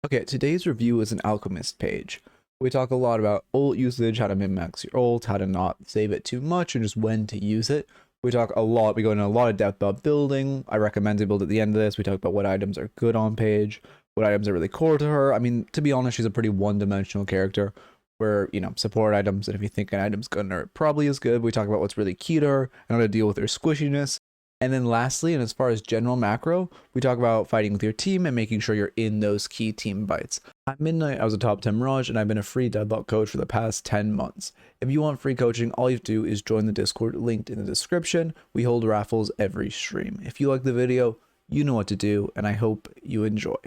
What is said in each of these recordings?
Okay, today's review is an Alchemist page. We talk a lot about ult usage, how to min-max your ult, how to not save it too much, and just when to use it. We go into a lot of depth about building. I recommend to build at the end of this. We talk about what items are good on Paige, what items are really core to her. I mean, to be honest, she's a pretty one-dimensional character where, support items, and if you think an item's good, or it probably is good. We talk about what's really key to her and how to deal with her squishiness. And then lastly, and as far as general macro, we talk about fighting with your team and making sure you're in those key team fights. At Midknight, I was a top 10 Mirage, and I've been a free Deadlock coach for the past 10 months. If you want free coaching, all you have to do is join the Discord linked in the description. We hold raffles every stream. If you like the video, you know what to do, and I hope you enjoy.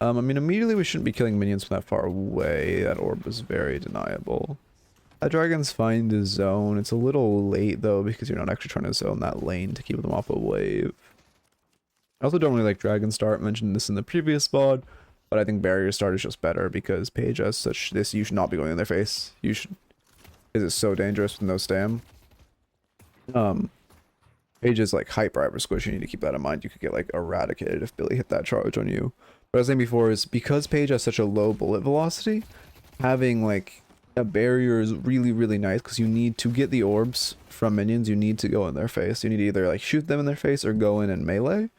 I mean, immediately we shouldn't be killing minions from that far away. That orb was very deniable. That dragon's fine to zone. It's a little late though because you're not actually trying to zone that lane to keep them off a wave. I also don't really like Dragon Start. I mentioned this in the previous spot, but I think Barrier Start is just better because Paige has such this. You should not be going in their face. You should. This is so dangerous with no stam. Paige is like hyper squish. You need to keep that in mind. You could get like eradicated if Billy hit that charge on you. What I was saying before is because Paige has such a low bullet velocity, having like a barrier is really nice because you need to get the orbs from minions. You need to go in their face. You need to either like shoot them in their face or go in and melee,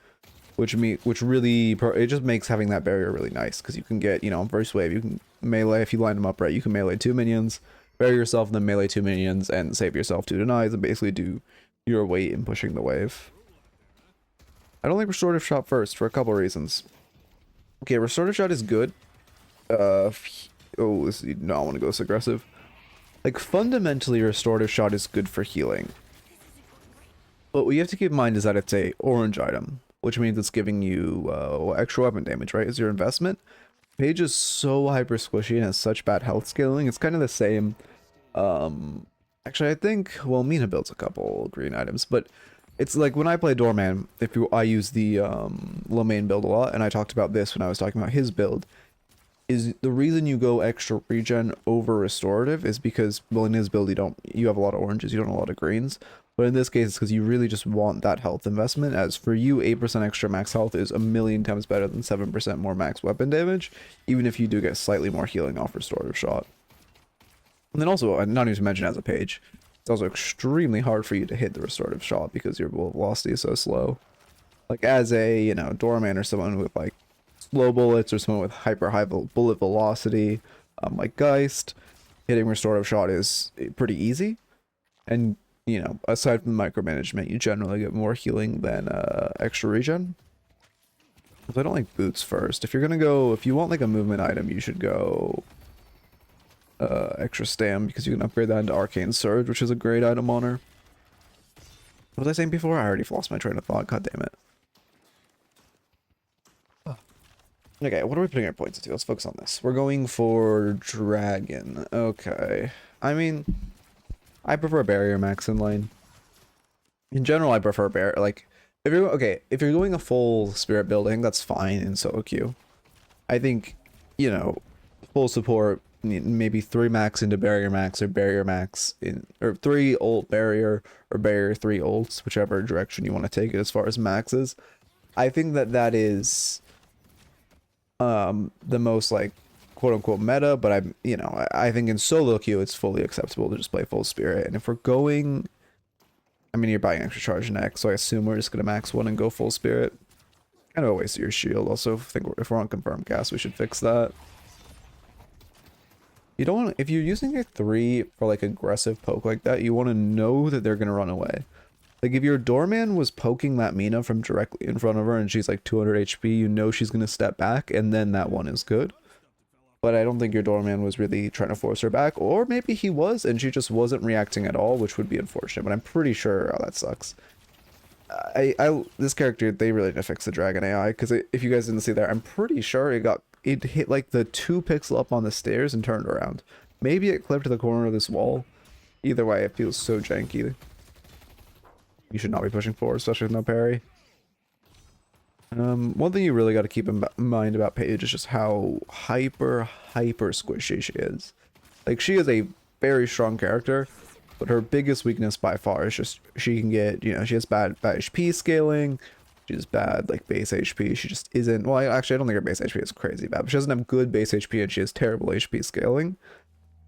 which really it just makes having that barrier really nice because you can get first wave you can melee if you line them up right. You can melee 2 minions, bury yourself, and then melee 2 minions and save yourself 2 denies and basically do your weight in pushing the wave. I don't like restorative shot first for a couple reasons. Okay, restorative shot is good. Oh, this you not want to go this aggressive. Like, fundamentally, restorative shot is good for healing. But what you have to keep in mind is that it's a orange item, which means it's giving you extra weapon damage, right? As your investment. Paige is so hyper squishy and has such bad health scaling. It's kind of the same. Actually, I think, well, Mina builds a couple green items, but it's like when I play Doorman, I use the Lomain build a lot, and I talked about this when I was talking about his build. Is the reason you go extra regen over restorative is because, well, in his build you have a lot of oranges, you don't have a lot of greens, but in this case it's because you really just want that health investment. As for you, 8% extra max health is a million times better than 7% more max weapon damage, even if you do get slightly more healing off restorative shot. And then also, not even to mention as a Paige, it's also extremely hard for you to hit the restorative shot because your bullet velocity is so slow. Like as a doorman or someone with like slow bullets or someone with hyper high bullet velocity, like Geist, hitting restorative shot is pretty easy. And aside from the micromanagement, you generally get more healing than extra regen. I don't like boots first. If you want like a movement item, you should go extra stam because you can upgrade that into Arcane Surge, which is a great item on her. What was I saying before? I already lost my train of thought. God damn it. Okay, what are we putting our points into? Let's focus on this. We're going for Dragon. Okay. I mean, I prefer Barrier Max in lane. In general, I prefer Barrier. Like, if you're going a full Spirit building, that's fine in solo queue. I think, full support, maybe 3 max into Barrier Max or Barrier Max or 3 ult Barrier or Barrier 3 ults, whichever direction you want to take it as far as maxes. I think that is the most like quote-unquote meta, but I think in solo queue it's fully acceptable to just play full Spirit. And if we're going, I mean, you're buying extra charge next, so I assume we're just gonna max 1 and go full Spirit. Kind of a waste of your shield. Also, if we're on confirmed cast, we should fix that. You don't want, if you're using a 3 for like aggressive poke like that, you want to know that they're gonna run away. Like, if your doorman was poking that Mina from directly in front of her and she's like 200 HP, you know she's going to step back, and then that one is good. But I don't think your doorman was really trying to force her back, or maybe he was and she just wasn't reacting at all, which would be unfortunate, but I'm pretty sure, oh, that sucks. This character, they really need to fix the Dragon AI, because if you guys didn't see that, I'm pretty sure it hit like the 2 pixel up on the stairs and turned around. Maybe it clipped the corner of this wall. Either way, it feels so janky. You should not be pushing forward, especially with no parry. One thing you really got to keep in mind about Paige is just how hyper squishy she is. Like, she is a very strong character, but her biggest weakness by far is just she can get, she has bad HP scaling, She's bad, like base HP. She just isn't. Well, actually, I don't think her base HP is crazy bad, but she doesn't have good base HP and she has terrible HP scaling.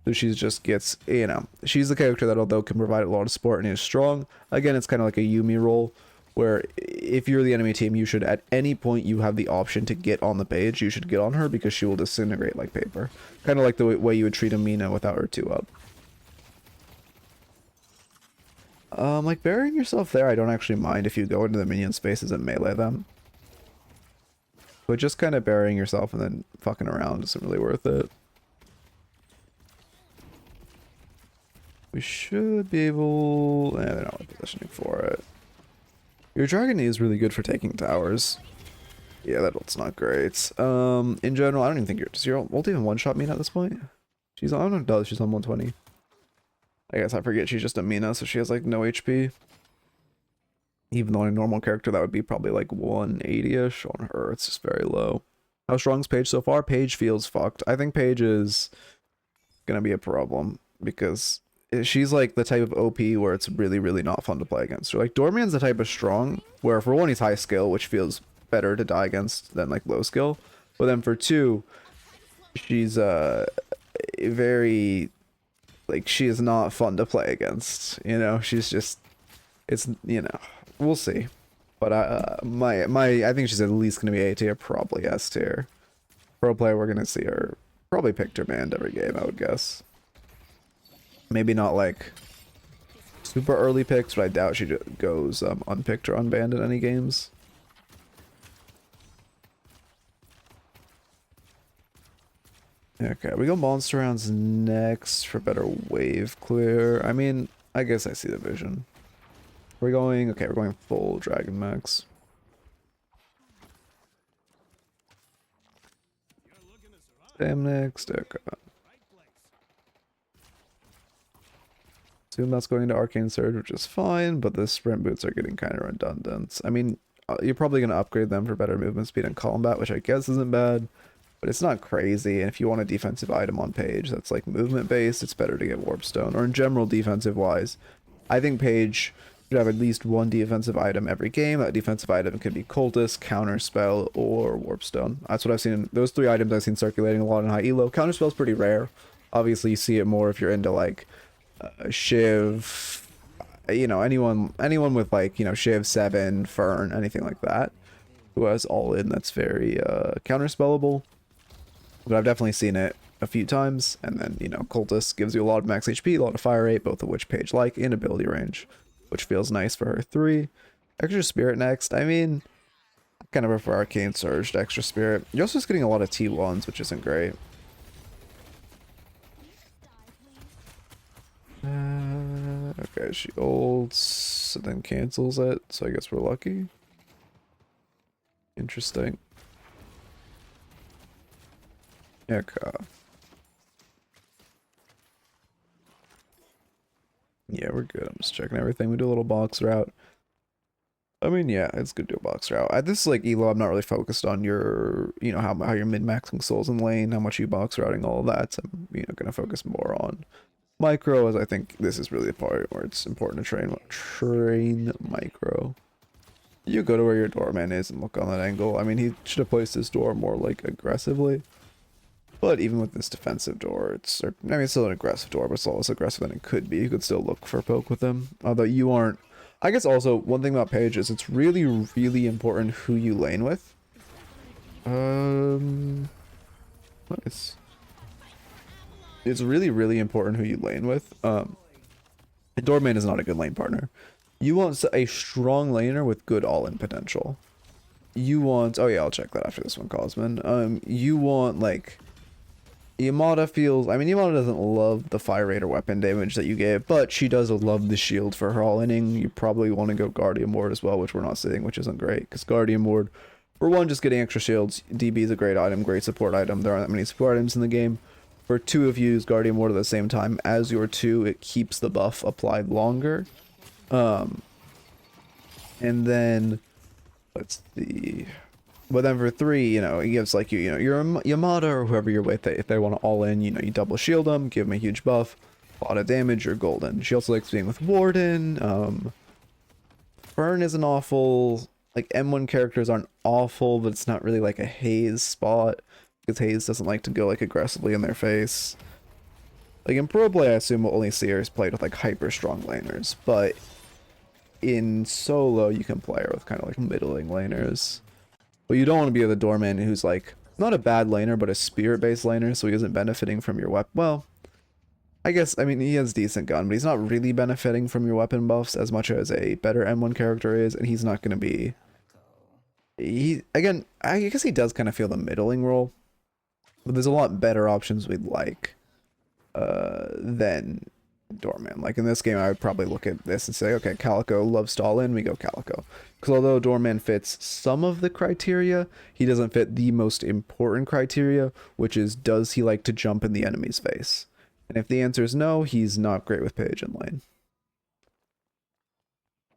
So she just gets, you know, she's the character that although can provide a lot of support and is strong. Again, it's kind of like a Yumi role where if you're the enemy team, you should at any point you have the option to get on the Paige, you should get on her because she will disintegrate like paper. Kind of like the way you would treat a Mina without her 2-up. Like burying yourself there, I don't actually mind if you go into the minion spaces and melee them. But just kind of burying yourself and then fucking around isn't really worth it. We should be able... they're not positioning for it. Your Dragon is really good for taking towers. Yeah, that ult's not great. In general, I don't even think does your ult even one-shot Mina at this point? She's on, I don't know if it does, she's on 120. I guess I forget she's just a Mina, so she has like no HP. Even though on a normal character that would be probably like 180-ish. On her, it's just very low. How strong is Paige so far? Paige feels fucked. I think Paige is gonna be a problem because she's like the type of OP where it's really, really not fun to play against her. Like Dormian's the type of strong where for one he's high skill, which feels better to die against than like low skill. But then for two, she's very like she is not fun to play against. You know, she's just it's you know, we'll see. But I think she's at least gonna be A tier, probably S tier. Pro player, we're gonna see her probably picked or banned every game, I would guess. Maybe not like super early picks, but I doubt she goes unpicked or unbanned in any games. Okay, we go monster rounds next for better wave clear. I mean, I guess I see the vision. We're going, okay, we're going full Dragon Max. Damn next, okay. Assume that's going into Arcane Surge, which is fine, but the sprint boots are getting kind of redundant. I mean, you're probably going to upgrade them for better movement speed and combat, which I guess isn't bad, but it's not crazy. And if you want a defensive item on Paige that's like movement based, it's better to get Warpstone. Or in general, defensive wise, I think Paige should have at least one defensive item every game. That defensive item could be Cultist, Counterspell, or Warpstone. That's what I've seen. Those three items I've seen circulating a lot in high elo. Counterspell's pretty rare. Obviously, you see it more if you're into like Shiv, you know, anyone with like, you know, Shiv, 7, Fern, anything like that, who has all in that's very counterspellable. But I've definitely seen it a few times. And then, you know, Cultist gives you a lot of max HP, a lot of fire rate, both of which Paige like, in ability range, which feels nice for her 3. Extra Spirit next. I mean, I kind of prefer Arcane Surge to Extra Spirit. You're also just getting a lot of T1s, which isn't great. Okay, she ults and then cancels it, so I guess we're lucky. Interesting. Okay. Yeah, we're good. I'm just checking everything. We do a little box route. I mean, yeah, it's good to do a box route. At this like elo, I'm not really focused on your, you know, how you're mid-maxing souls in lane, how much you box routing, all of that. So I'm, you know, gonna focus more on micro, as I think this is really the part where it's important to train micro. You go to where your doorman is and look on that angle. I mean, he should have placed his door more like aggressively. But even with this defensive door, it's, I mean, it's still an aggressive door, but it's less aggressive than it could be. You could still look for a poke with him. Although you aren't. I guess also, one thing about Paige is it's really, really important who you lane with. Nice. It's really, really important who you lane with. Doorman is not a good lane partner. You want a strong laner with good all-in potential. You want... Oh yeah, I'll check that after this one, Cosman. You want, like... Yamada feels... I mean, Yamada doesn't love the fire rate or weapon damage that you gave, but she does love the shield for her all-inning. You probably want to go Guardian Ward as well, which we're not seeing, which isn't great, because Guardian Ward, for one, just getting extra shields. DB is a great item, great support item. There aren't that many support items in the game. For two, if you use Guardian Ward at the same time as your 2, it keeps the buff applied longer. And then... Let's see... But then for 3, you know, it gives like you know, your Yamada or whoever you're with, if they want to all in, you know, you double shield them, give them a huge buff, a lot of damage, you're golden. She also likes being with Warden. Fern isn't awful. Like M1 characters aren't awful, but it's not really like a Haze spot because Haze doesn't like to go like aggressively in their face. Like in pro play, I assume we'll only see her played with like hyper strong laners, but in solo you can play her with kind of like middling laners. But you don't want to be with a doorman who's like not a bad laner, but a spirit based laner, so he isn't benefiting from your weapon. Well, I guess, I mean, he has decent gun, but he's not really benefiting from your weapon buffs as much as a better M1 character is, and he's not going to be... Again, I guess he does kind of feel the middling role, but there's a lot better options we'd like than Doorman. Like in this game, I would probably look at this and say, okay, Calico loves to all in, we go Calico. Because although Doorman fits some of the criteria, he doesn't fit the most important criteria, which is, does he like to jump in the enemy's face? And if the answer is no, he's not great with Paige in lane.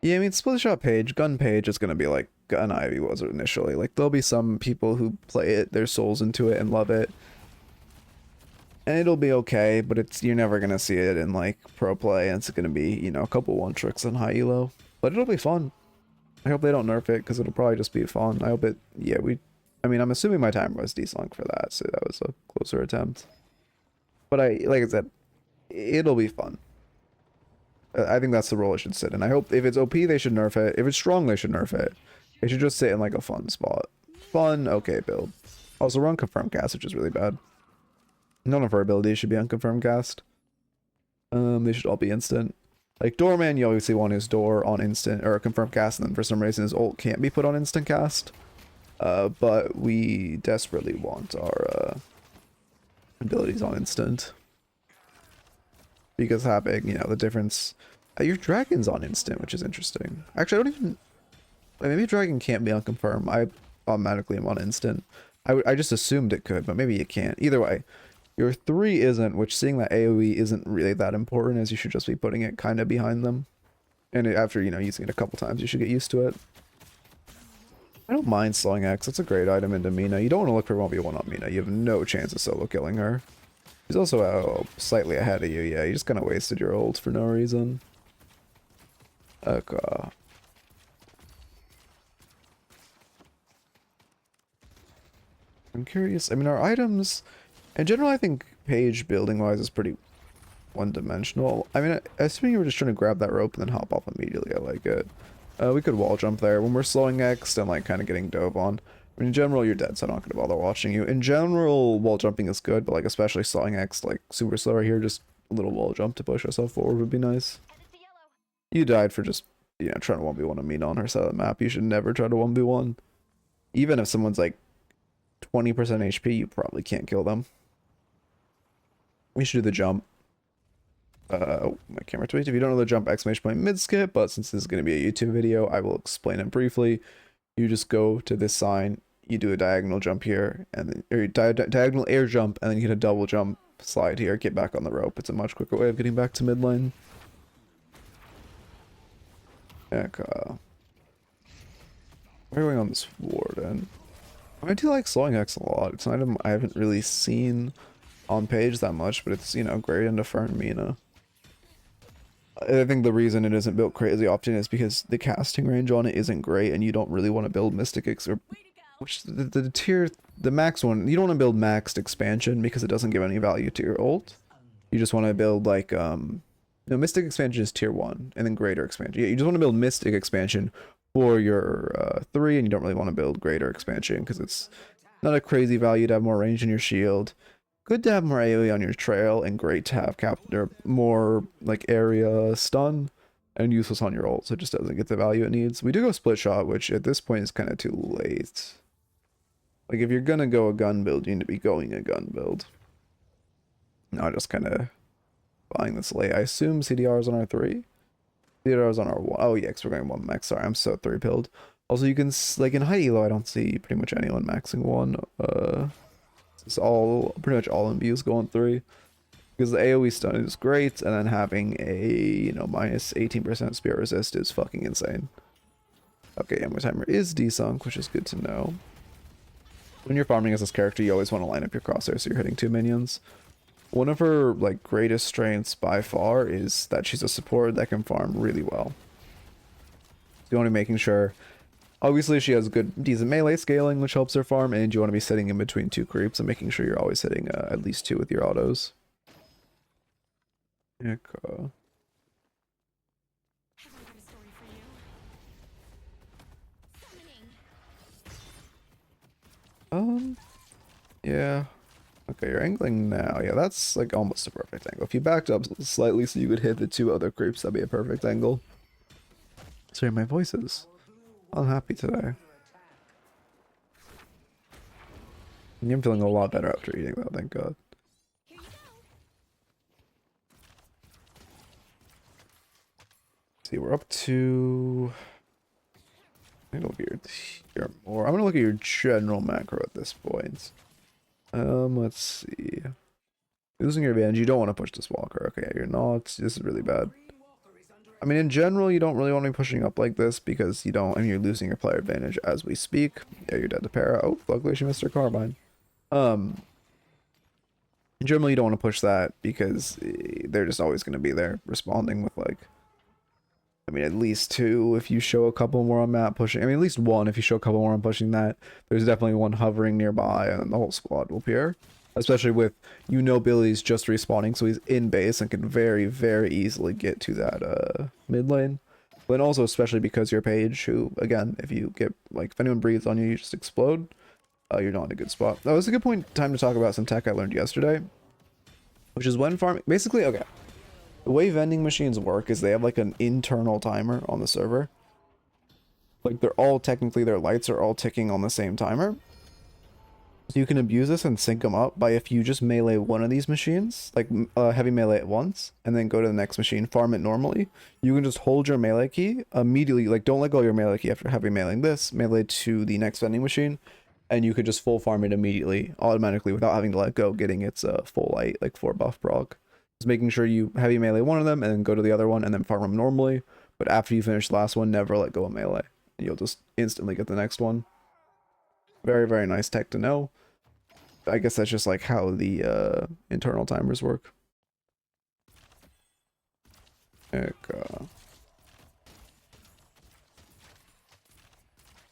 Yeah, I mean, split shot Paige, gun Paige is going to be like Gun Ivy was initially. Like, there'll be some people who play it, their souls into it, and love it. And it'll be okay, but you're never going to see it in, like, pro play, and it's going to be, you know, a couple one tricks on high elo. But it'll be fun. I hope they don't nerf it, because it'll probably just be fun. I hope it, yeah, I mean, I'm assuming my timer was desunk for that, so that was a closer attempt. But like I said, it'll be fun. I think that's the role it should sit in. I hope if it's OP, they should nerf it. If it's strong, they should nerf it. It should just sit in like a fun spot. Fun, okay build. Also, run confirmed cast, which is really bad. None of our abilities should be unconfirmed cast. They should all be instant. Like Doorman, you obviously want his door on instant or confirmed cast, and then for some reason his ult can't be put on instant cast. But we desperately want our abilities on instant. Because having, you know, the difference... your dragon's on instant, which is interesting. Actually, I don't even... Maybe dragon can't be unconfirmed. I automatically am on instant. I just assumed it could, but maybe it can't. Either way, your 3 isn't, which seeing that AoE isn't really that important, as you should just be putting it kind of behind them. And after, you know, using it a couple times, you should get used to it. I don't mind slowing X. It's a great item into Mina. You don't want to look for 1v1 on Mina. You have no chance of solo killing her. She's also slightly ahead of you. Yeah, you just kind of wasted your ult for no reason. Okay. I'm curious. I mean, our items... In general, I think Paige building-wise is pretty one-dimensional. I mean, assuming you were just trying to grab that rope and then hop off immediately, I like it. We could wall jump there. When we're slowing X and like kind of getting dove on. I mean, in general, you're dead, so I'm not going to bother watching you. In general, wall jumping is good, but like especially slowing X, like super slow right here, just a little wall jump to push yourself forward would be nice. You died for just, you know, trying to 1v1 a Mina on her side of the map. You should never try to 1v1. Even if someone's like 20% HP, you probably can't kill them. We should do the jump. Oh, my camera tweaked. If you don't know the jump, exclamation point mid skip, but since this is going to be a YouTube video, I will explain it briefly. You just go to this sign, you do a diagonal jump here, and then or diagonal air jump, and then you get a double jump slide here, get back on the rope. It's a much quicker way of getting back to mid lane. Okay. We're going on this warden. I do like slowing X a lot. It's an item I haven't really seen on Paige that much, but it's, you know, great into Fern Mina. I think the reason it isn't built crazy often is because the casting range on it isn't great, and you don't really want to build Mystic or which the max one, you don't want to build maxed expansion because it doesn't give any value to your ult. You just want to build like no, Mystic expansion is tier 1, and then greater expansion. Yeah, you just want to build Mystic expansion for your 3, and you don't really want to build greater expansion because it's not a crazy value to have more range in your shield. Good to have more AoE on your trail, and great to have more like area stun, and useless on your ult, so it just doesn't get the value it needs. We do go split shot, which at this point is kind of too late. Like if you're gonna go a gun build, you need to be going a gun build. Not just kind of buying this late. I assume CDR is on our 3. CDR is on our 1. Oh yeah, because we're going 1 max. Sorry, I'm so 3-pilled. Also, you can, like in high elo, I don't see pretty much anyone maxing 1. It's all pretty much all imbues going 3 because the AoE stun is great, and then having a, you know, minus 18% spear resist is fucking insane. Okay, ammo timer is desunk, which is good to know. When you're farming as this character, you always want to line up your crosshairs so you're hitting 2 minions. One of her like greatest strengths by far is that she's a support that can farm really well. So you want to be making sure Obviously, she has good, decent melee scaling, which helps her farm, and you want to be sitting in between two creeps and making sure you're always hitting at least two with your autos. Echo. Yeah. Okay, you're angling now. Yeah, that's like almost a perfect angle. If you backed up slightly so you could hit the two other creeps, that'd be a perfect angle. Sorry, my voice is unhappy today. I'm feeling a lot better after eating though, thank God. See, we're up to... I'm gonna look at your more. I'm gonna look at your general macro at this point. Let's see. Losing your advantage, you don't want to push this walker. Okay, yeah, you're not. This is really bad. I mean, in general, you don't really want to be pushing up like this because you don't. I mean, you're losing your player advantage as we speak. Yeah, you're dead to para. Oh, luckily she missed her carbine. In general, you don't want to push that because they're just always going to be there responding with like. I mean, at least two if you show a couple more on map pushing. I mean, at least one if you show a couple more on pushing that. There's definitely one hovering nearby, and the whole squad will appear. Especially with, Billy's just respawning, so he's in base and can very, very easily get to that mid lane. But also, especially because you're Paige, who, again, if you get, like, if anyone breathes on you, you just explode. You're not in a good spot. That was a good time to talk about some tech I learned yesterday. Which is when farming, basically, okay. The way vending machines work is they have like an internal timer on the server. Like they're all technically, their lights are all ticking on the same timer. So you can abuse this and sync them up by if you just melee one of these machines, like heavy melee at once, and then go to the next machine, farm it normally. You can just hold your melee key immediately, like don't let go of your melee key after heavy meleeing this, melee to the next vending machine, and you could just full farm it immediately, automatically, without having to let go, getting its full light, like 4 buff proc. Just making sure you heavy melee one of them and then go to the other one and then farm them normally. But after you finish the last one, never let go of melee. You'll just instantly get the next one. Very, very nice tech to know. I guess that's just like how the internal timers work. I mean,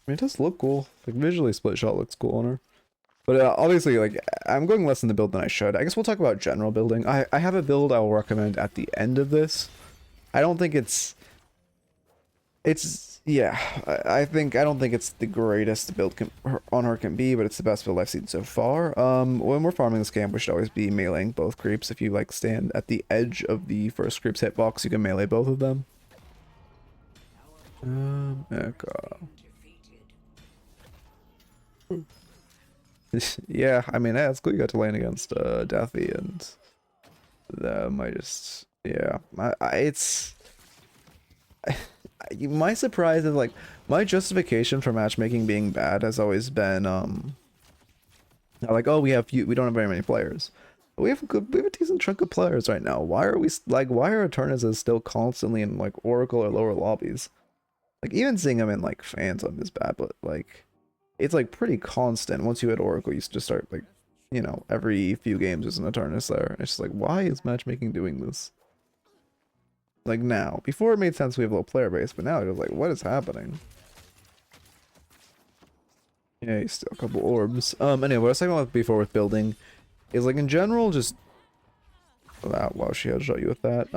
it does look cool. Like visually, split shot looks cool on her. But obviously, like, I'm going less in the build than I should. I guess we'll talk about general building. I have a build I will recommend at the end of this. I don't think yeah, I don't think it's the greatest build on her can be, but it's the best build I've seen so far. When we're farming this camp, we should always be meleeing both creeps. If you, like, stand at the edge of the first creep's hitbox, you can melee both of them. Yeah, I mean, yeah, it's cool you got to lane against Daffy, and I just, yeah, it's my surprise is like my justification for matchmaking being bad has always been like, oh, we don't have very many players. But we have a decent chunk of players right now. Why are our Eternus still constantly in like Oracle or lower lobbies? Like even seeing them in like Phantom is bad, but like it's like pretty constant. Once you hit Oracle, you just start like, every few games there's an Eternus there. It's just like, why is matchmaking doing this? Like now. Before it made sense we have a low player base, but now it's like, what is happening? Yeah, you steal a couple orbs. Anyway, what I was talking about before with building is like in general, just wow, she had shot you with that.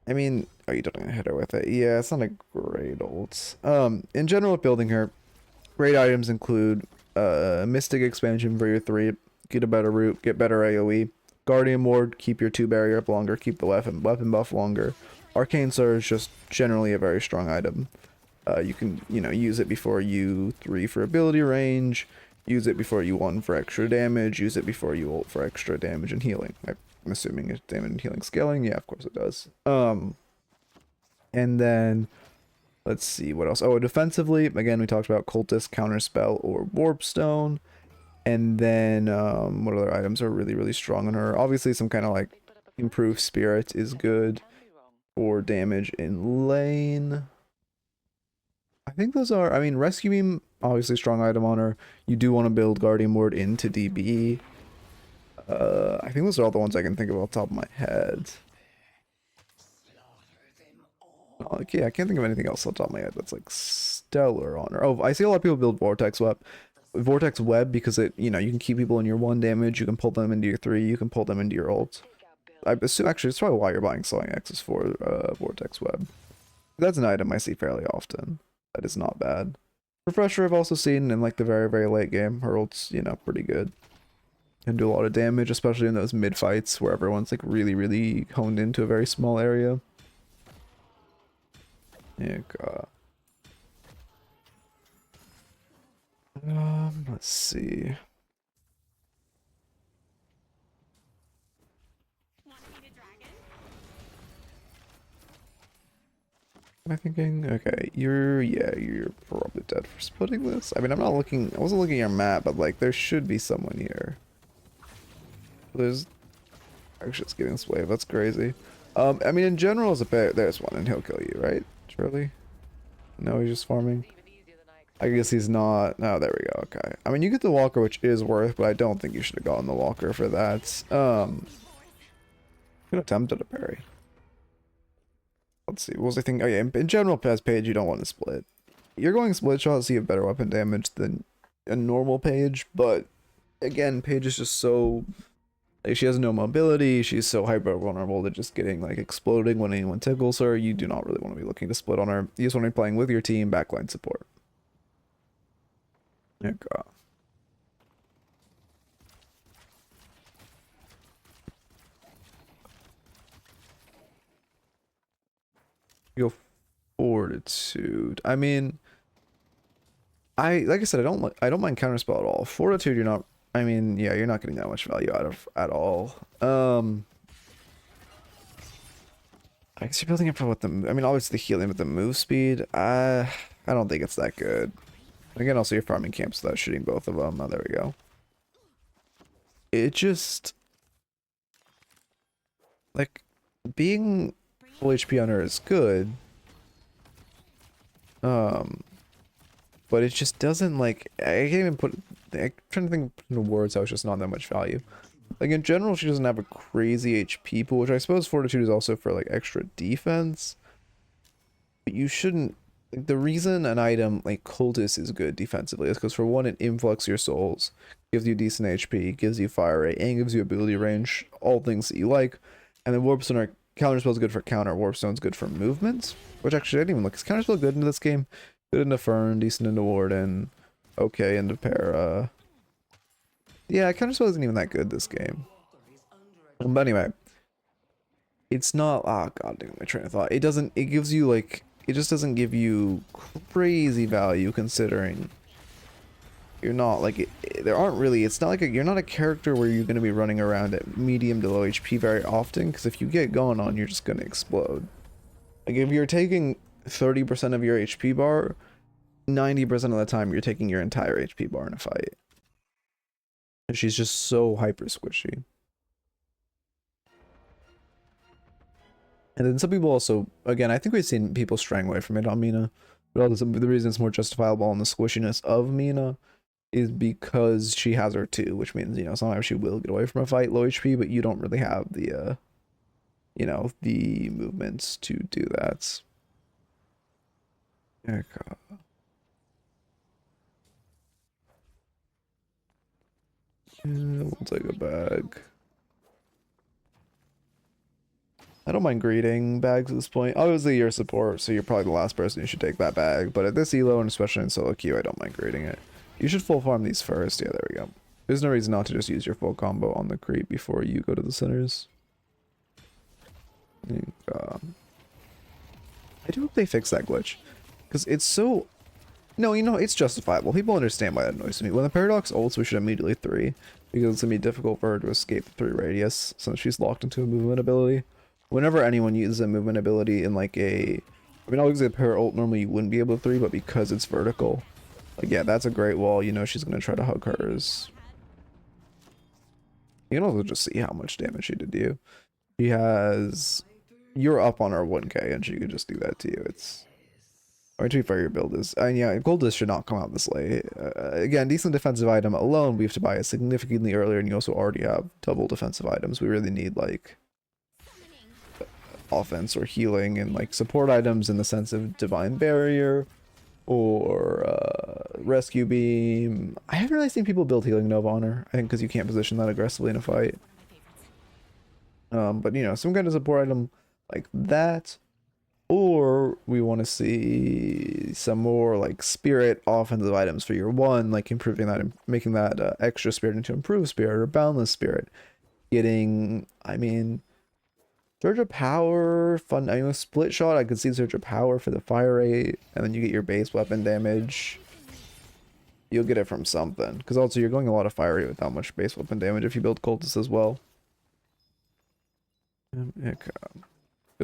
I mean, oh, you don't hit her with it. Yeah, it's not a great ult. In general, with building her, great items include Mystic expansion for your 3, get a better root, get better AoE, Guardian Ward, keep your 2 barrier up longer, keep the weapon buff longer. Arcane Surge, just generally a very strong item. You can, use it before you 3 for ability range, use it before you 1 for extra damage, use it before you ult for extra damage and healing. I'm assuming it's damage and healing scaling. Yeah, of course it does. And then let's see what else. Oh, defensively, again, we talked about Cultist, Counterspell, or Warpstone. And then what other items are really, really strong on her? Obviously, some kind of like improved spirit is good for damage in lane. I think those are, I mean, Rescue Beam, obviously strong item on her. You do want to build Guardian Ward into DB. I think those are all the ones I can think of off the top of my head. Like, yeah, I can't think of anything else on top of my head that's like stellar on her. Oh, I see a lot of people build Vortex Web because it, you know, you can keep people in your 1 damage, you can pull them into your 3, you can pull them into your ult. I assume actually it's probably why you're buying Slowing X's for Vortex Web. That's an item I see fairly often. That is not bad. Refresher I've also seen in like the very, very late game. Her ult's, you know, pretty good. Can do a lot of damage, especially in those mid fights where everyone's like really, really honed into a very small area. Yeah, God. Let's see. Am I thinking? Okay, you're probably dead for splitting this. I mean, I wasn't looking at your map, but like there should be someone here. There's actually it's giving this wave, that's crazy. I mean in general as a pair, there's one and he'll kill you, right? Surely? No, he's just farming. I guess he's not. Oh, there we go. Okay. I mean, you get the Walker, which is worth, but I don't think you should have gotten the Walker for that. Could have attempted a parry. Let's see. What was I thinking? Oh, yeah. In general, as Paige, you don't want to split. You're going split shot, so you have better weapon damage than a normal Paige, but again, Paige is just so. Like, she has no mobility. She's so hyper vulnerable to just getting like exploding when anyone tickles her. You do not really want to be looking to split on her. You just want to be playing with your team, backline support. Yeah, God. Go Fortitude. I mean, like I said, I don't mind counterspell at all. Fortitude, you're not. I mean, yeah, you're not getting that much value out of at all. I guess you're building up for what the. I mean, obviously the healing with the move speed. I don't think it's that good. Again, also you're farming camps without shooting both of them. Oh, there we go. It just like being full HP on her is good. But it just doesn't like I can't even put. I'm trying to think in words how it's just not that much value. Like in general, she doesn't have a crazy HP pool, which I suppose Fortitude is also for like extra defense. But you shouldn't. Like, the reason an item like Cultist is good defensively is because for one, it influx your souls, gives you decent HP, gives you fire rate, and gives you ability range, all things that you like. And then Warpstone or Counterspell is good for counter, Warpstone's good for movement, which actually I didn't even look. Is Counterspell good into this game? Good into Fern, decent into Warden, okay into Para. Yeah, Counterspell isn't even that good this game. But anyway, it's not. Oh god, damn my train of thought. It doesn't. It gives you like. It just doesn't give you crazy value considering you're not like there aren't really. It's not like you're not a character where you're going to be running around at medium to low HP very often. Because if you get going on, you're just going to explode. Like if you're taking 30% of your HP bar, 90% of the time you're taking your entire HP bar in a fight. She's just so hyper squishy. And then some people also, again, I think we've seen people straying away from it on Mina. But also the reason it's more justifiable on the squishiness of Mina is because she has her 2, which means, you know, sometimes she will get away from a fight low HP, but you don't really have the, you know, the movements to do that. Okay. We'll take a bag. I don't mind greeting bags at this point. Obviously, you're support, so you're probably the last person who should take that bag. But at this elo, and especially in solo queue, I don't mind greeting it. You should full farm these first. Yeah, there we go. There's no reason not to just use your full combo on the creep before you go to the centers. I do hope they fix that glitch. Because it's so... No, you know, it's justifiable. People understand why that annoys me. When the Paradox ults, we should immediately 3. Because it's going to be difficult for her to escape the 3 radius, since she's locked into a movement ability. Whenever anyone uses a movement ability in like a... I mean, obviously a pair ult normally you wouldn't be able to 3, but because it's vertical. Like, yeah, that's a great wall. You know she's going to try to hug hers. You can also just see how much damage she did to you. She has... You're up on her 1k and she could just do that to you. It's... Or to be fair, your build is... And yeah, Goldust should not come out this late. Again, decent defensive item alone, we have to buy it significantly earlier, and you also already have double defensive items. We really need, like... offense or healing and like support items in the sense of Divine Barrier or Rescue Beam. I haven't really seen people build Healing Nova Honor, I think because you can't position that aggressively in a fight. But you know, some kind of support item like that. Or we want to see some more like spirit offensive items for your one, like improving that and making that extra spirit into improved spirit or boundless spirit. Getting, I mean, Surge of Power, fun. I mean, with Split Shot, I could see Surge of Power for the fire rate, and then you get your base weapon damage. You'll get it from something, because also you're going a lot of fire rate without much base weapon damage if you build Cultists as well.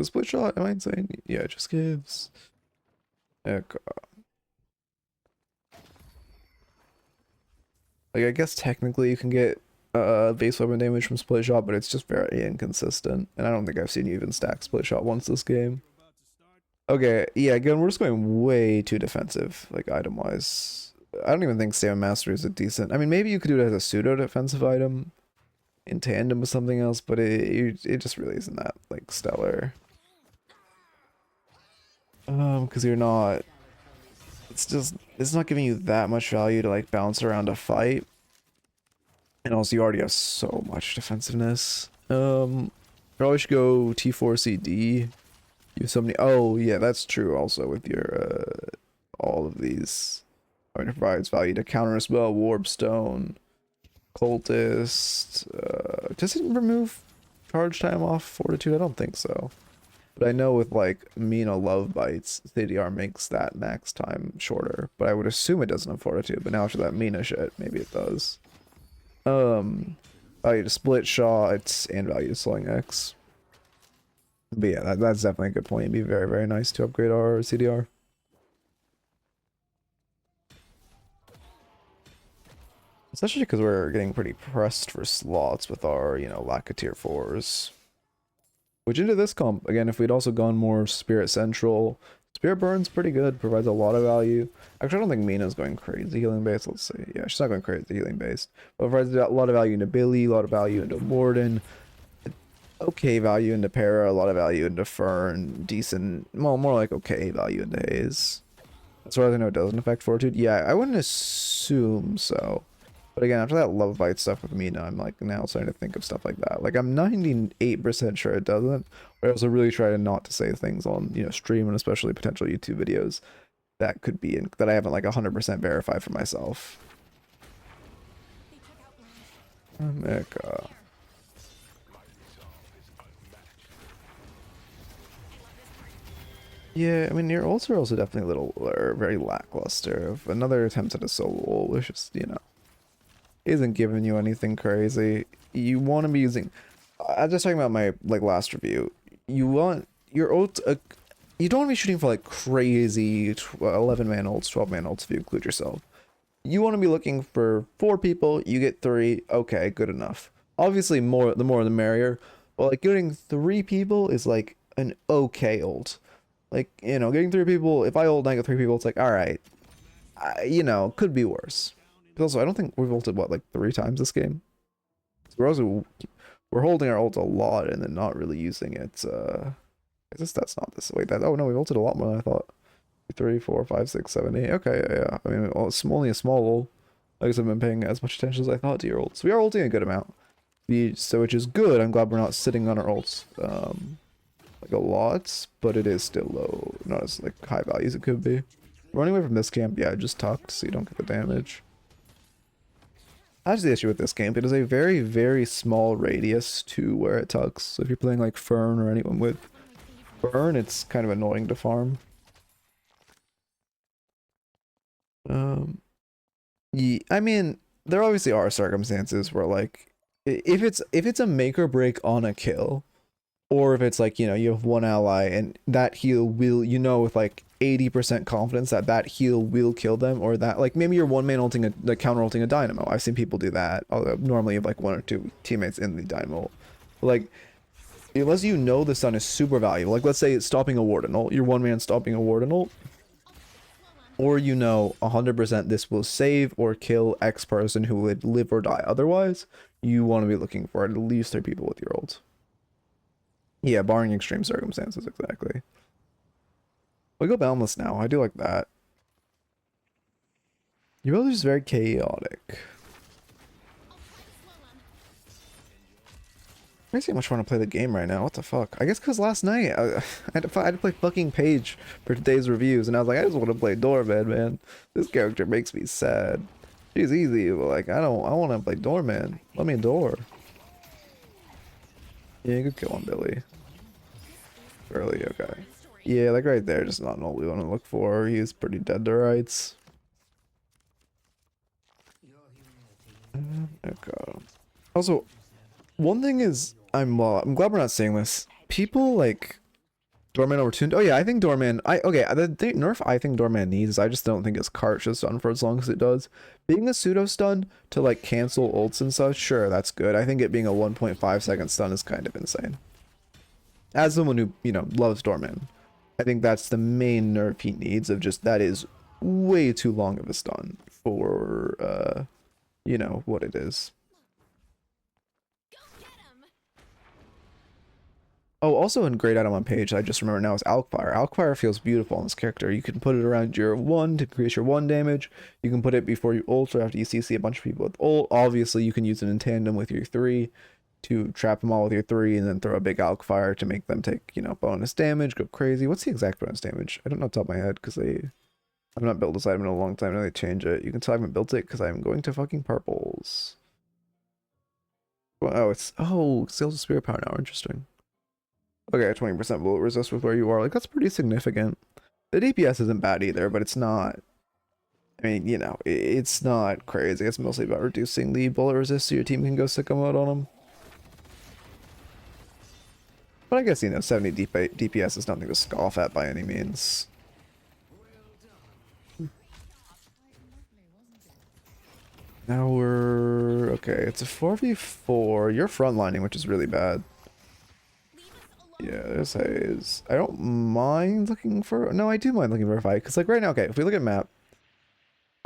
Split Shot, am I insane? Yeah, it just gives. Like, I guess technically you can get base weapon damage from Split Shot, but it's just very inconsistent. And I don't think I've seen you even stack Split Shot once this game. Okay, yeah, again, we're just going way too defensive, like item-wise. I don't even think Stamina Mastery is a decent... I mean, maybe you could do it as a pseudo-defensive item in tandem with something else, but it just really isn't that, like, stellar. Because you're not... It's not giving you that much value to, like, bounce around a fight. And also, you already have so much defensiveness. Probably should go T4CD. You have so many... Oh, yeah, that's true also with your, all of these. I mean, it provides value to counter as well. Warp Stone, Cultist. Does it remove charge time off Fortitude? I don't think so. But I know with, like, Mina Love Bites, CDR makes that max time shorter. But I would assume it doesn't have Fortitude. But now after that Mina shit, maybe it does. Value to Split Shot and value to Slowing X. But yeah, that's definitely a good point. It'd be very, very nice to upgrade our CDR. Especially because we're getting pretty pressed for slots with our, you know, lack of tier 4s. Which into this comp, again, if we'd also gone more Spirit Central, Spirit Burn's pretty good, provides a lot of value. Actually, I don't think Mina's going crazy healing based, let's see. Yeah, she's not going crazy healing based. But provides a lot of value into Billy, a lot of value into Morden, okay value into Para, a lot of value into Fern, decent, well, more like okay value into Haze. As far as I know, it doesn't affect Fortitude. Yeah, I wouldn't assume so. But again, after that Love Bite stuff with Mina, I'm like now starting to think of stuff like that. Like I'm 98% sure it doesn't. But I also really try to not to say things on, you know, stream and especially potential YouTube videos that could be in, that I haven't like 100% verified for myself. Yeah, I mean your ults are also definitely a little very lackluster. Another attempt at a solo ult was just, you know, isn't giving you anything crazy. You want to be using... I'm just talking about my like last review. You want your ult... you don't want to be shooting for like crazy 11-man ults, 12-man ults if you include yourself. You want to be looking for 4 people, you get 3. Okay, good enough. Obviously, the more the merrier. But like getting 3 people is like an okay ult. Like, you know, getting 3 people... If I ult and I get 3 people, it's like, alright. You know, could be worse. But also, I don't think we've ulted, what, like 3 times this game? So we're holding our ult a lot and then not really using it. I guess that's not this way. Oh no, we've ulted a lot more than I thought. 3, 4, 5, 6, 7, 8. Okay, yeah. I mean, well, it's only a small ult. I guess I've been paying as much attention as I thought to your ults. So we are ulting a good amount. So which is good. I'm glad we're not sitting on our ults like a lot, but it is still low. Not as like high value as it could be. Running away from this camp, yeah, just tucked so you don't get the damage. That's the issue with this camp. It is a very, very small radius to where it tucks. So if you're playing like Fern or anyone with Fern, it's kind of annoying to farm. Yeah, I mean, there obviously are circumstances where like if it's a make or break on a kill, or if it's like, you know, you have one ally and that heal will, you know, with like 80% confidence that heal will kill them, or that like maybe you're one man ulting like counter ulting a dynamo. I've seen people do that, although normally you have like 1 or 2 teammates in the dynamo. But like unless you know the stun is super valuable, like let's say it's stopping a warden ult, you're one man stopping a warden ult, or you know 100% this will save or kill X person who would live or die otherwise, you want to be looking for at least 3 people with your ult. Yeah, barring extreme circumstances, exactly. We go boundless now. I do like that. Your build is just very chaotic. I see how much fun to play the game right now. What the fuck? I guess because last night I had to play fucking Paige for today's reviews, and I was like, I just want to play Doorman, man. This character makes me sad. She's easy, but like I want to play Doorman. Let me door. Yeah, good kill on Billy. Early, okay. Yeah, like right there, just not what we want to look for. He's pretty dead to rights. Okay. Also, one thing is, I'm glad we're not saying this. People like Doorman overtuned. Oh yeah, I think Doorman. The nerf I think Doorman needs. I just don't think his cart should stun for as long as it does. Being a pseudo stun to like cancel ults and such, sure, that's good. I think it being a 1.5 second stun is kind of insane. As someone who loves Doorman, I think that's the main nerf he needs. Of just that is way too long of a stun for what it is. Oh, also a great item on Paige, I just remember now, is Alchfire. Alchfire feels beautiful on this character. You can put it around your 1 to increase your 1 damage. You can put it before you ult or after you CC a bunch of people with ult. Obviously, you can use it in tandem with your 3 to trap them all with your 3 and then throw a big Alchfire to make them take, bonus damage, go crazy. What's the exact bonus damage? I don't know off the top of my head because I've not built this item in a long time. Now they change it. You can tell I haven't built it because I'm going to fucking purples. Oh, sales of spirit power now. Interesting. Okay, 20% bullet resist with where you are. Like, that's pretty significant. The DPS isn't bad either, but it's not... I mean, it's not crazy. It's mostly about reducing the bullet resist so your team can go sicko mode on them. But I guess, 70 DPS is nothing to scoff at by any means. Now we're... Okay, it's a 4v4. You're frontlining, which is really bad. Yeah, there's Haze. I don't mind looking for... No, I do mind looking for a fight. Because, like, right now, okay, if we look at map,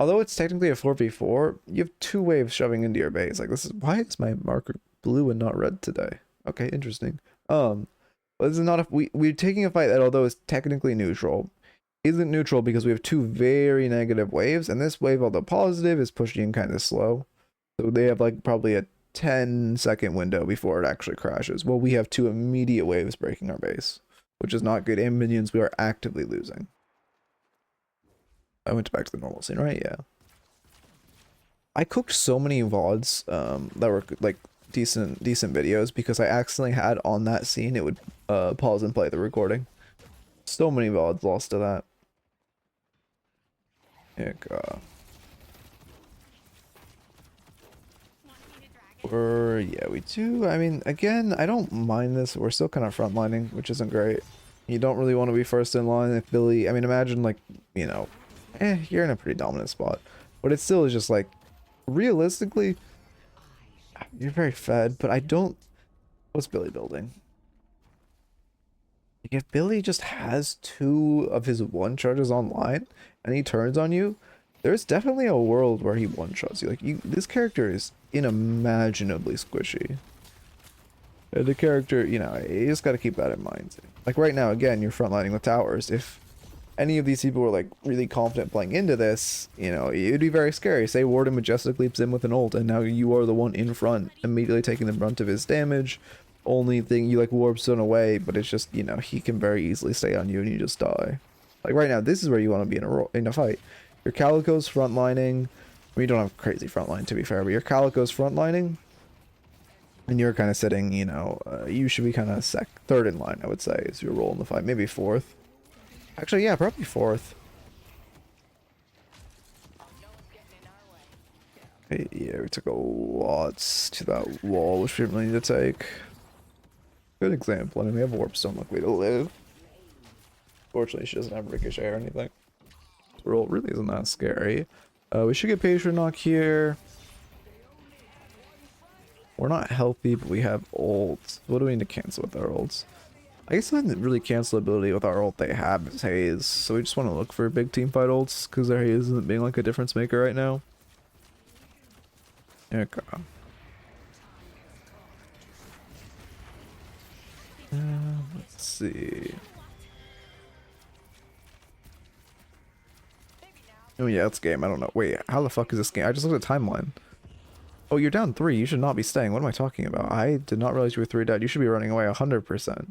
although it's technically a 4v4, you have 2 waves shoving into your base. Like, this is... Why is my marker blue and not red today? Okay, interesting. But this is not a... We're taking a fight that, although it's technically neutral, isn't neutral because we have 2 very negative waves. And this wave, although positive, is pushing in kind of slow. So they have, like, probably a 10-second window before it actually crashes. Well, we have 2 immediate waves breaking our base, which is not good. And minions we are actively losing. I went back to the normal scene, right? Yeah. I cooked so many VODs that were like decent videos because I accidentally had on that scene it would pause and play the recording. So many VODs lost to that. Yeah, we do. I mean, again, I don't mind this. We're still kind of frontlining, which isn't great. You don't really want to be first in line if Billy... I mean, imagine, like, you're in a pretty dominant spot. But it still is just, like, realistically, you're very fed, but I don't... What's Billy building? Like, if Billy just has 2 of his 1 charges online, and he turns on you, there's definitely a world where he one-shots you. Like, this character is unimaginably squishy. And the character, you just gotta keep that in mind. Like, right now, again, you're frontlining with towers. If any of these people were, like, really confident playing into this, it'd be very scary. Say Warden Majestic leaps in with an ult, and now you are the one in front, immediately taking the brunt of his damage. Only thing, you, like, warp stone away, but it's just, he can very easily stay on you, and you just die. Like, right now, this is where you want to be in a fight. Your Calico's frontlining. We don't have crazy frontline, to be fair, but your Calico's frontlining. And you're kind of sitting, you should be kind of 3rd in line, I would say, is your role in the fight. Maybe 4th. Actually, yeah, probably 4th. Yeah, we took a lot to that wall, which we didn't really need to take. Good example. I mean, we have Warp Stone, luckily, to live. Fortunately, she doesn't have Ricochet or anything. The roll really isn't that scary. We should get Paige knock here. We're not healthy, but we have ults. What do we need to cancel with our ults? I guess I didn't really cancel ability with our ult they have is Haze. So we just want to look for big team fight ults because their Haze isn't being like a difference maker right now. Okay. Let's see. Oh yeah, it's game. I don't know. Wait, how the fuck is this game? I just looked at timeline. Oh, you're down 3. You should not be staying. What am I talking about? I did not realize you were 3 dead. You should be running away 100%.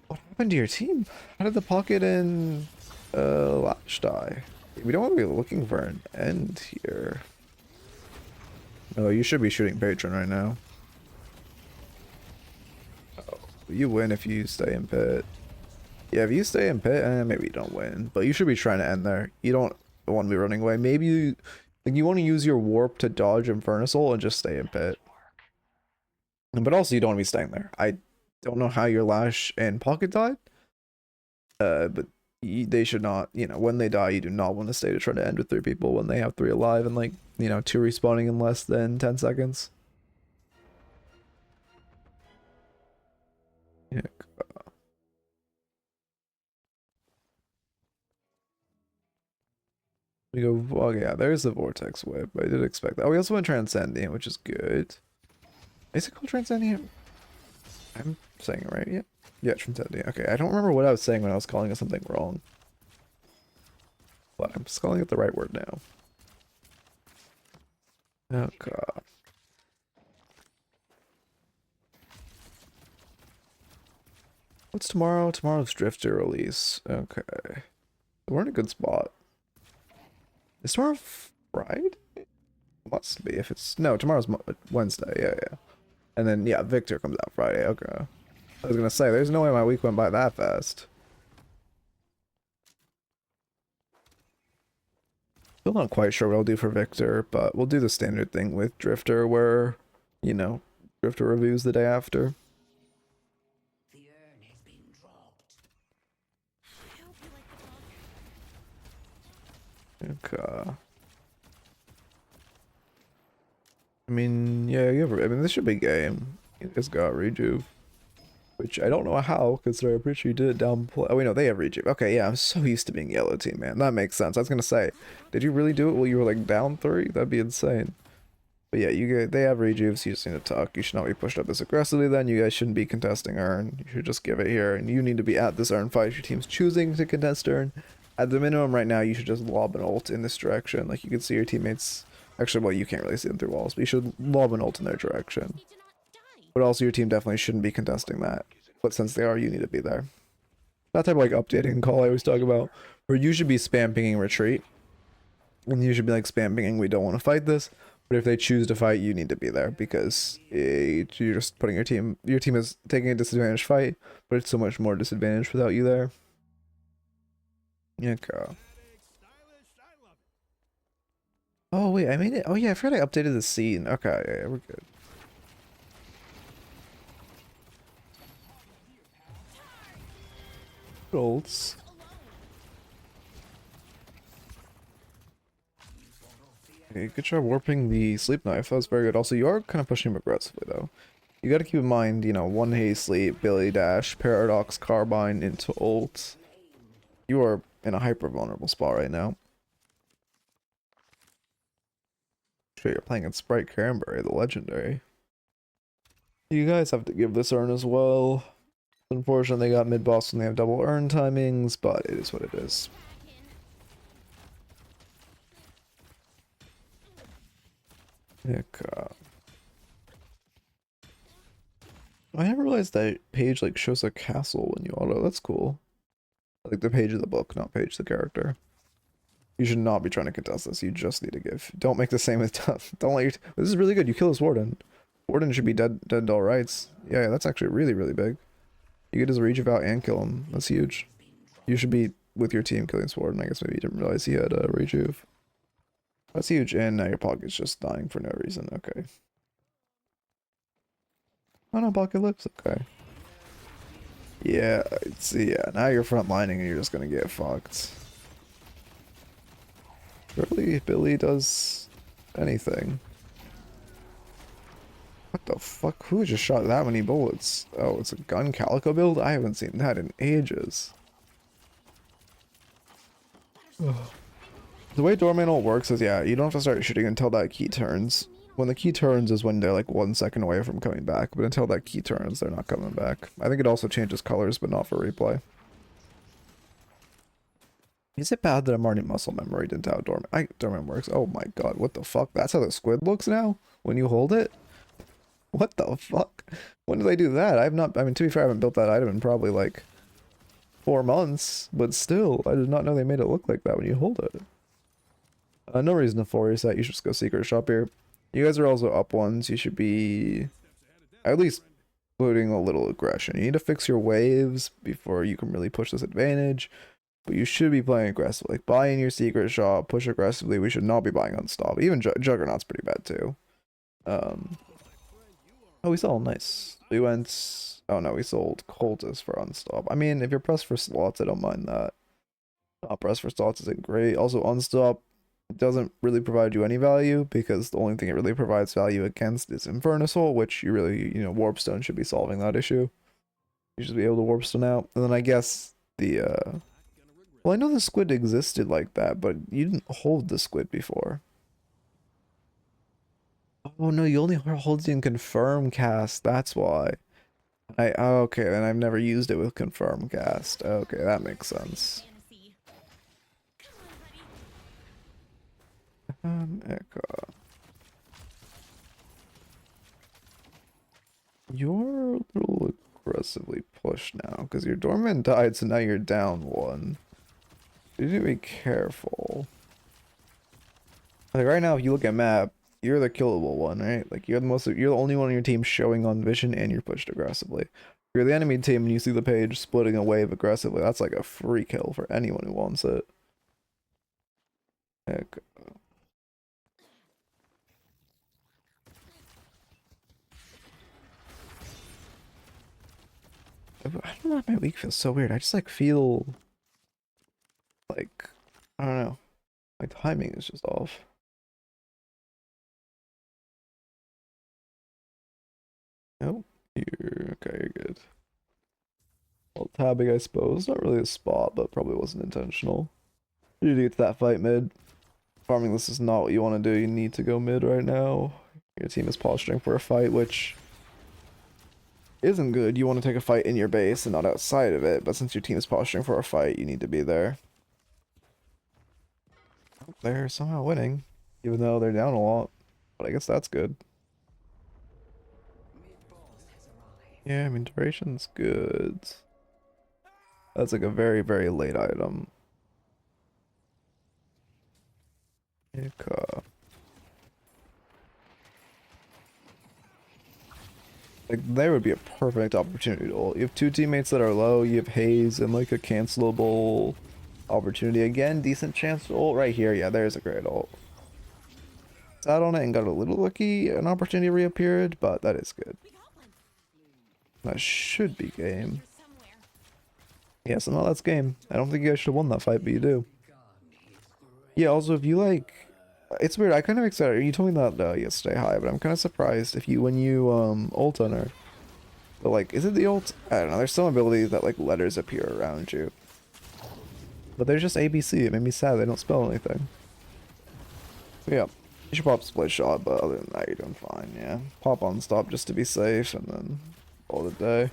What happened to your team? How did the pocket and Latch die? We don't want to be looking for an end here. Oh, you should be shooting Patron right now. Oh, you win if you stay in pit. Yeah, if you stay in pit, maybe you don't win. But you should be trying to end there. You don't want to be running away. Maybe you, like, you want to use your warp to dodge Infernusol and just stay in pit. But also you don't want to be staying there. I don't know how your Lash and Pocket died. But they should not, you know, when they die, you do not want to stay to try to end with 3 people when they have 3 alive and, like, you know, 2 respawning in less than 10 seconds. Yeah. We go, oh yeah, there's the Vortex Whip. I did expect that. Oh, we also went Transcendent, which is good. Is it called Transcendent? I'm saying it right, yeah. Yeah, Transcendent. Okay, I don't remember what I was saying when I was calling it something wrong. But I'm just calling it the right word now. Oh god. What's tomorrow? Tomorrow's Drifter release. Okay. We're in a good spot. Is tomorrow Friday? Must be if it's... No, tomorrow's Wednesday. Yeah, yeah. And then, yeah, Victor comes out Friday. Okay. I was gonna say, there's no way my week went by that fast. Still not quite sure what I'll do for Victor, but we'll do the standard thing with Drifter where, you know, Drifter reviews the day after. The urn has been dropped. Okay. I mean, yeah, I mean, this should be game. It's got Rejuve. Which I don't know how, because I'm pretty sure you did it down play. Oh, wait, no, they have Rejuve. Okay, yeah, I'm so used to being yellow team, man. That makes sense. I was gonna say, did you really do it while you were, like, down 3? That'd be insane. But yeah, they have Rejuve, so you just need to tuck. You should not be pushed up this aggressively then. You guys shouldn't be contesting urn. You should just give it here. And you need to be at this urn fight if your team's choosing to contest urn. At the minimum right now, you should just lob an ult in this direction. Like, you can see your teammates... Actually, well, you can't really see them through walls, but you should lob an ult in their direction. But also, your team definitely shouldn't be contesting that. But since they are, you need to be there. That type of, like, updating call I always talk about. Where you should be spam pinging retreat. And you should be, like, spam pinging, we don't want to fight this. But if they choose to fight, you need to be there. Because you're just putting your team... Your team is taking a disadvantage fight. But it's so much more disadvantage without you there. Okay. Oh, wait, I made it. Oh, yeah, I forgot I updated the scene. Okay, yeah, we're good. Ults. Okay, good job warping the sleep knife. That was very good. Also, you are kind of pushing him aggressively, though. You gotta keep in mind, you know, 1 haste sleep, Billy Dash, Paradox, Carbine into ult. You are in a hyper vulnerable spot right now. Sure, you're playing in Sprite Cranberry, the legendary. You guys have to give this urn as well. Unfortunately, they got mid-boss and they have double urn timings, but it is what it is. I never realized that Paige, like, shows a castle when you auto. That's cool. Like, the page of the book, not Paige the character. You should not be trying to contest this. You just need to give. Don't make the same as don't let your... This is really good. You kill this Warden. Warden should be dead to all rights. Yeah, that's actually really, really big. You get his Rejuve out and kill him. That's huge. You should be with your team killing this Warden. I guess maybe you didn't realize he had a Rejuve. That's huge. And now your pocket's just dying for no reason. Okay. Oh no, pocket lips. Okay. Yeah, see, yeah. Now you're front lining and you're just gonna get fucked. Surely Billy does anything. What the fuck? Who just shot that many bullets? Oh, it's a gun calico build? I haven't seen that in ages. The way Doorman ult works is, yeah, you don't have to start shooting until that key turns. When the key turns is when they're like 1 second away from coming back, but until that key turns, they're not coming back. I think it also changes colors, but not for replay. Is it bad that I'm already muscle memory into how dormant works? Oh my god, what the fuck? That's how the squid looks now? When you hold it? What the fuck? When did I do that? I mean, to be fair, I haven't built that item in probably like 4 months, but still, I did not know they made it look like that when you hold it. No reason to full reset, you should just go secret shop here. You guys are also up ones, you should be at least putting a little aggression. You need to fix your waves before you can really push this advantage, but you should be playing aggressively. Like, buy in your secret shop, push aggressively. We should not be buying Unstop. Even Juggernaut's pretty bad too. Oh, we sold, nice. We went, oh no, we sold Cultist for Unstop. I mean, if you're pressed for slots, I don't mind that. Not pressed for slots isn't great. Also, Unstop doesn't really provide you any value because the only thing it really provides value against is Infernusol, which you really, Warpstone should be solving that issue. You should be able to Warpstone out. And then I guess the, well, I know the squid existed like that, but you didn't hold the squid before. Oh no, you only hold it in confirm cast, that's why. Okay, then I've never used it with confirm cast. Okay, that makes sense. Echo. You're a little aggressively pushed now, because your dormant died, so now you're down 1. You need to be careful. Like right now, if you look at map, you're the killable one, right? Like you're the only one on your team showing on vision and you're pushed aggressively. If you're the enemy team and you see the Paige splitting a wave aggressively, that's like a free kill for anyone who wants it. Heck. I don't know if my week feels so weird. I just like feel like, I don't know. My timing is just off. Nope. You're okay, you're good. Well, tabbing, I suppose. Not really a spot, but probably wasn't intentional. You need to get to that fight mid. Farming this is not what you want to do. You need to go mid right now. Your team is posturing for a fight, which isn't good. You want to take a fight in your base and not outside of it, but since your team is posturing for a fight, you need to be there. They're somehow winning, even though they're down a lot. But I guess that's good. Yeah, I mean, duration's good. That's like a very, very late item. Like, there would be a perfect opportunity to ult. You have 2 teammates that are low, you have Haze and like a cancelable opportunity. Again, decent chance to ult right here. Yeah, there's a great ult. Sat on it and got a little lucky, an opportunity reappeared, but that is good. That should be game. Yeah, somehow that's game. I don't think you guys should have won that fight, but you do. Yeah, also, if you like... It's weird, I kind of excited. You told me that yesterday, hi, but I'm kind of surprised if you, when you, ult on her. But, like, is it the ult? I don't know, there's some abilities that, like, letters appear around you. But they're just ABC, it made me sad they don't spell anything. So, yeah, you should pop split shot, but other than that, you're doing fine, yeah. Pop on stop just to be safe, and then call it a day.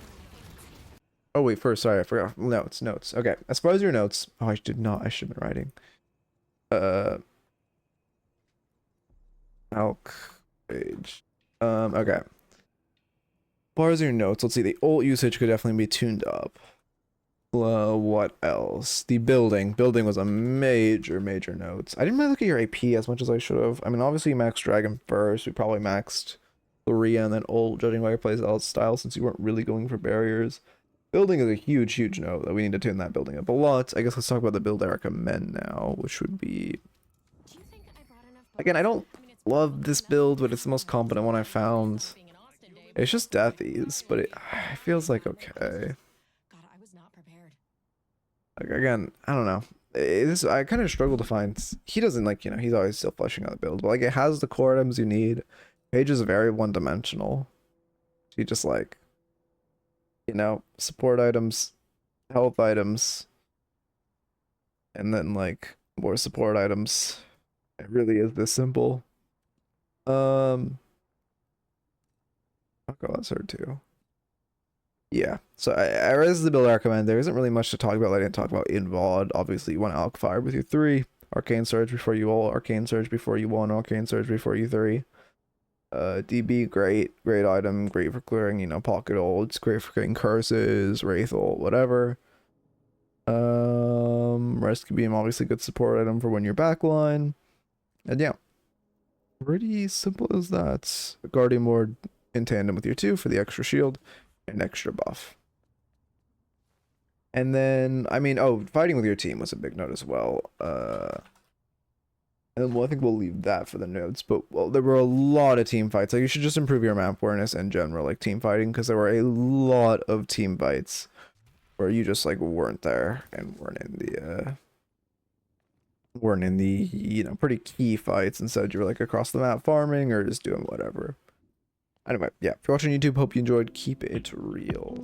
Oh wait, first, sorry, I forgot. Notes. Okay, as far as your notes, oh, I should have been writing. Paige. Okay. As far as your notes, let's see, the ult usage could definitely be tuned up. What else? The building. Building was a major notes. I didn't really look at your AP as much as I should have. I mean, obviously you maxed Dragon first. We probably maxed Luria and then ult, judging by your plays style, since you weren't really going for barriers. Building is a huge note that we need to tune that building up a lot. I guess let's talk about the build I recommend now, which would be... Again, I don't love this build, but it's the most competent one I found. It's just deathies, but it feels like okay. Like, again, I don't know. I kind of struggle to find. He doesn't like, he's always still fleshing out the build, but like it has the core items you need. Paige is very one-dimensional. She just like, support items, health items, and then like more support items. It really is this simple. I'll go lesser too. Yeah, so I raise the build I recommend. There isn't really much to talk about that I didn't talk about in VOD. Obviously, you want Alch Fire with your 3, Arcane Surge before you ult, Arcane Surge before you 1, Arcane Surge before you 3. DB, great item, great for clearing, you know, pocket ults, great for getting curses, Wraith ult, whatever. Rescue Beam, obviously good support item for when you're backline. And yeah, pretty simple as that. Guardian Ward in tandem with your 2 for the extra shield and extra buff. And then, I mean, oh, fighting with your team was a big note as well. And well, I think we'll leave that for the notes. But, well, there were a lot of team fights. Like, you should just improve your map awareness in general, like team fighting, because there were a lot of team fights where you just, like, weren't there and weren't in the, you know, pretty key fights. Instead, you were, like, across the map farming or just doing whatever. Anyway, yeah, if you're watching YouTube, hope you enjoyed. Keep it real.